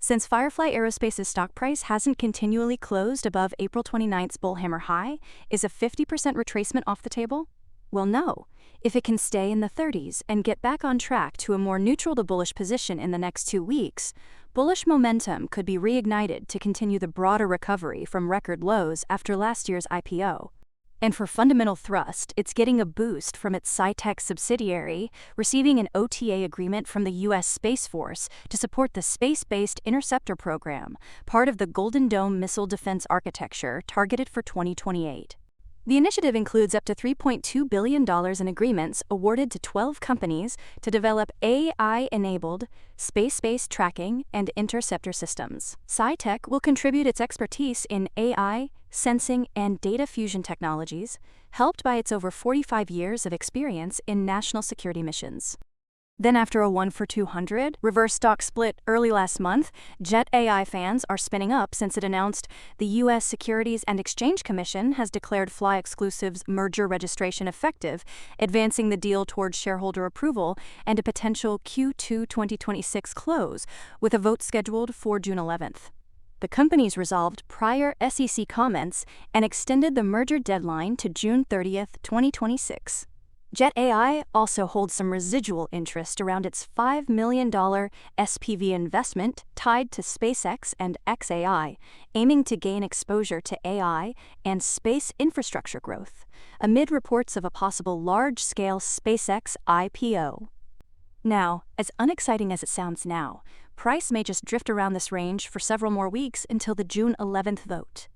Since Firefly Aerospace's stock price hasn't continually closed above April 29th's bullhammer high, is a 50% retracement off the table? Well, no. If it can stay in the 30s and get back on track to a more neutral to bullish position in the next 2 weeks, bullish momentum could be reignited to continue the broader recovery from record lows after last year's IPO. And for fundamental thrust, it's getting a boost from its SciTech subsidiary, receiving an OTA agreement from the U.S. Space Force to support the Space-Based Interceptor program, part of the Golden Dome missile defense architecture targeted for 2028. The initiative includes up to $3.2 billion in agreements awarded to 12 companies to develop AI-enabled, space-based tracking and interceptor systems. SciTech will contribute its expertise in AI, sensing, and data fusion technologies, helped by its over 45 years of experience in national security missions. Then after a 1-for-200 reverse stock split early last month, JTAI fans are spinning up since it announced the U.S. Securities and Exchange Commission has declared Fly Exclusive's merger registration effective, advancing the deal towards shareholder approval and a potential Q2 2026 close, with a vote scheduled for June 11th. The companies resolved prior SEC comments and extended the merger deadline to June 30th, 2026. JTAI also holds some residual interest around its $5 million SPV investment tied to SpaceX and xAI, aiming to gain exposure to AI and space infrastructure growth, amid reports of a possible large-scale SpaceX IPO. Now, as unexciting as it sounds now, price may just drift around this range for several more weeks until the June 11th vote.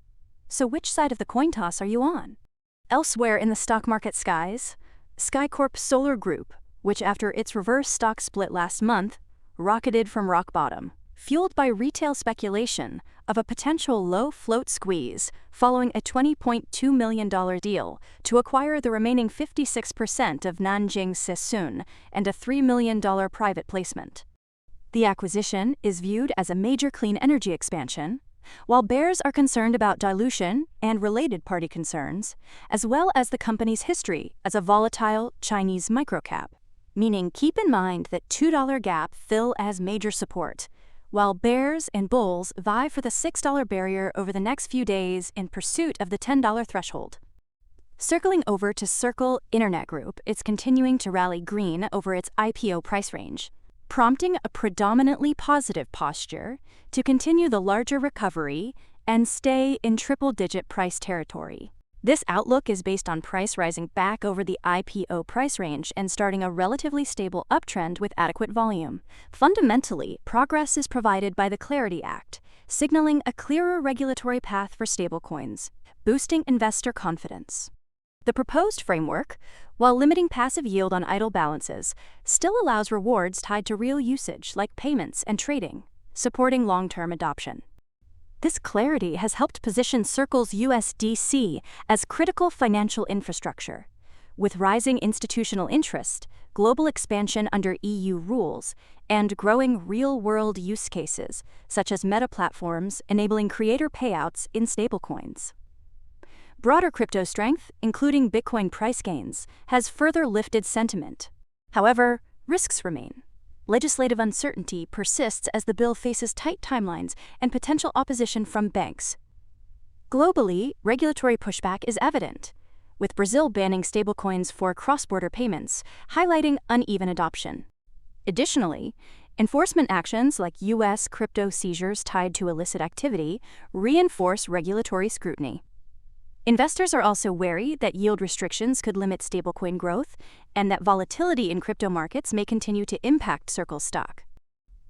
So which side of the coin toss are you on? Elsewhere in the stock market skies, Skycorp Solar Group, which after its reverse stock split last month, rocketed from rock bottom, fueled by retail speculation of a potential low-float squeeze following a $20.2 million deal to acquire the remaining 56% of Nanjing Sessun and a $3 million private placement. The acquisition is viewed as a major clean energy expansion, while bears are concerned about dilution and related party concerns, as well as the company's history as a volatile Chinese microcap, meaning keep in mind that $2 gap fill as major support, while bears and bulls vie for the $6 barrier over the next few days in pursuit of the $10 threshold. Circling over to Circle Internet Group, it's continuing to rally green over its IPO price range, prompting a predominantly positive posture to continue the larger recovery and stay in triple-digit price territory. This outlook is based on price rising back over the IPO price range and starting a relatively stable uptrend with adequate volume. Fundamentally, progress is provided by the Clarity Act, signaling a clearer regulatory path for stablecoins, boosting investor confidence. The proposed framework, while limiting passive yield on idle balances, still allows rewards tied to real usage like payments and trading, supporting long-term adoption. This clarity has helped position Circle's USDC as critical financial infrastructure. With rising institutional interest, global expansion under EU rules, and growing real-world use cases, such as meta platforms enabling creator payouts in stablecoins. Broader crypto strength, including Bitcoin price gains, has further lifted sentiment. However, risks remain. Legislative uncertainty persists as the bill faces tight timelines and potential opposition from banks. Globally, regulatory pushback is evident, with Brazil banning stablecoins for cross-border payments, highlighting uneven adoption. Additionally, enforcement actions like U.S. crypto seizures tied to illicit activity reinforce regulatory scrutiny. Investors are also wary that yield restrictions could limit stablecoin growth and that volatility in crypto markets may continue to impact Circle's stock.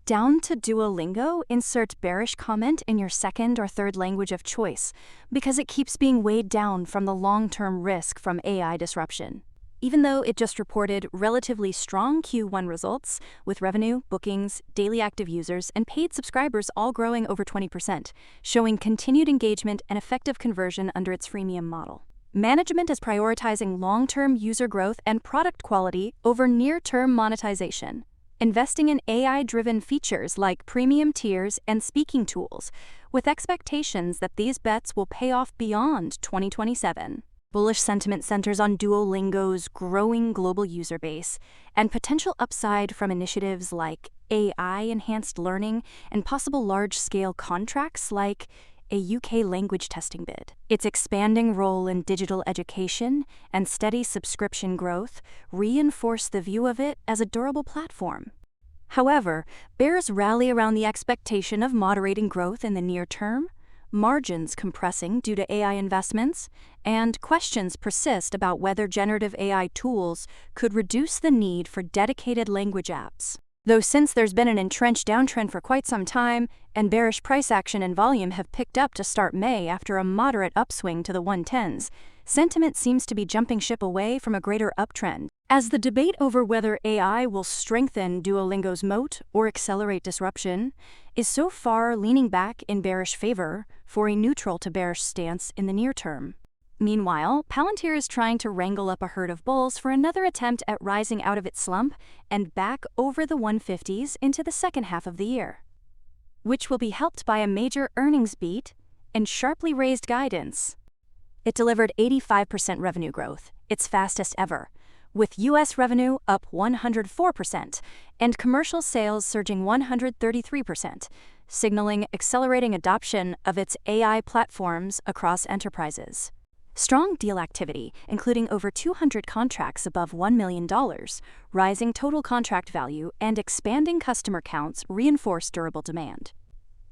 Down to Duolingo, insert bearish comment in your second or third language of choice because it keeps being weighed down from the long-term risk from AI disruption. Even though it just reported relatively strong Q1 results, with revenue, bookings, daily active users, and paid subscribers all growing over 20%, showing continued engagement and effective conversion under its freemium model. Management is prioritizing long-term user growth and product quality over near-term monetization, investing in AI-driven features like premium tiers and speaking tools, with expectations that these bets will pay off beyond 2027. Bullish sentiment centers on Duolingo's growing global user base and potential upside from initiatives like AI-enhanced learning and possible large-scale contracts like a UK language testing bid. Its expanding role in digital education and steady subscription growth reinforce the view of it as a durable platform. However, bears rally around the expectation of moderating growth in the near term, margins compressing due to AI investments, and questions persist about whether generative AI tools could reduce the need for dedicated language apps. Though since there's been an entrenched downtrend for quite some time, and bearish price action and volume have picked up to start May after a moderate upswing to the 110s, sentiment seems to be jumping ship away from a greater uptrend, as the debate over whether AI will strengthen Duolingo's moat or accelerate disruption is so far leaning back in bearish favor for a neutral to bearish stance in the near term. Meanwhile, Palantir is trying to wrangle up a herd of bulls for another attempt at rising out of its slump and back over the 150s into the second half of the year, which will be helped by a major earnings beat and sharply raised guidance. It delivered 85% revenue growth, its fastest ever, with U.S. revenue up 104% and commercial sales surging 133%, signaling accelerating adoption of its AI platforms across enterprises. Strong deal activity, including over 200 contracts above $1 million, rising total contract value, and expanding customer counts reinforce durable demand.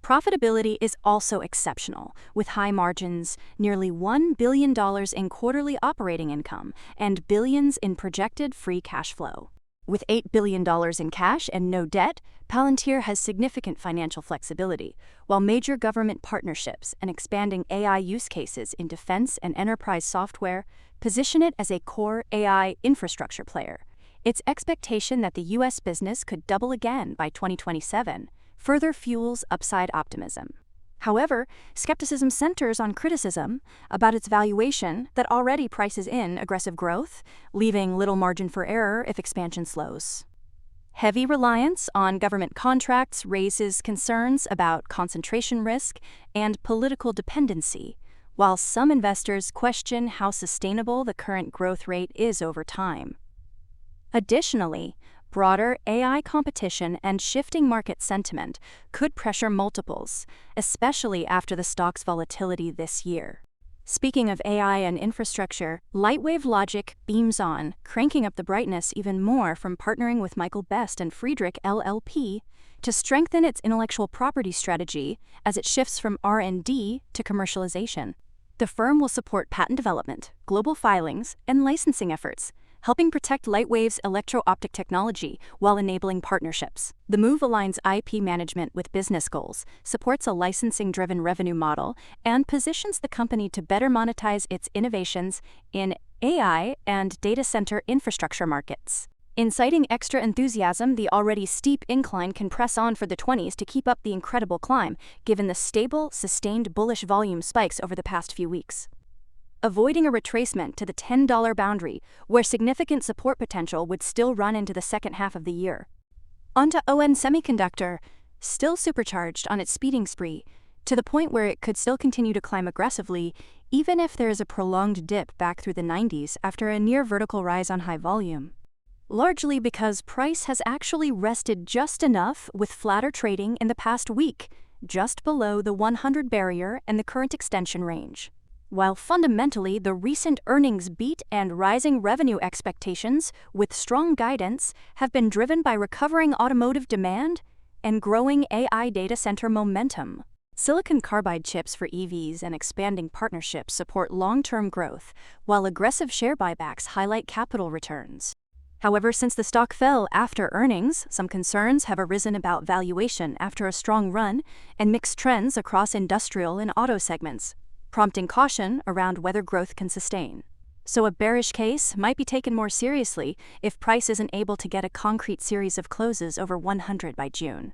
Profitability is also exceptional, with high margins, nearly $1 billion in quarterly operating income, and billions in projected free cash flow. With $8 billion in cash and no debt, Palantir has significant financial flexibility, while major government partnerships and expanding AI use cases in defense and enterprise software position it as a core AI infrastructure player. Its expectation that the U.S. business could double again by 2027 further fuels upside optimism. However, skepticism centers on criticism about its valuation that already prices in aggressive growth, leaving little margin for error if expansion slows. Heavy reliance on government contracts raises concerns about concentration risk and political dependency, while some investors question how sustainable the current growth rate is over time. Additionally, broader AI competition and shifting market sentiment could pressure multiples, especially after the stock's volatility this year. Speaking of AI and infrastructure, Lightwave logic beams on, cranking up the brightness even more from partnering with Michael Best and Friedrich LLP to strengthen its intellectual property strategy as it shifts from R&D to commercialization. The firm will support patent development, global filings, and licensing efforts, helping protect Lightwave's electro-optic technology while enabling partnerships. The move aligns IP management with business goals, supports a licensing-driven revenue model, and positions the company to better monetize its innovations in AI and data center infrastructure markets. Inciting extra enthusiasm, the already steep incline can press on for the 20s to keep up the incredible climb, given the stable, sustained bullish volume spikes over the past few weeks. Avoiding a retracement to the $10 boundary, where significant support potential would still run into the second half of the year. Onto ON Semiconductor, still supercharged on its speeding spree, to the point where it could still continue to climb aggressively, even if there is a prolonged dip back through the 90s after a near vertical rise on high volume. Largely because price has actually rested just enough with flatter trading in the past week, just below the 100 barrier and the current extension range. While fundamentally the recent earnings beat and rising revenue expectations with strong guidance have been driven by recovering automotive demand and growing AI data center momentum. Silicon carbide chips for EVs and expanding partnerships support long-term growth, while aggressive share buybacks highlight capital returns. However, since the stock fell after earnings, some concerns have arisen about valuation after a strong run and mixed trends across industrial and auto segments, prompting caution around whether growth can sustain. So a bearish case might be taken more seriously if price isn't able to get a concrete series of closes over 100 by June.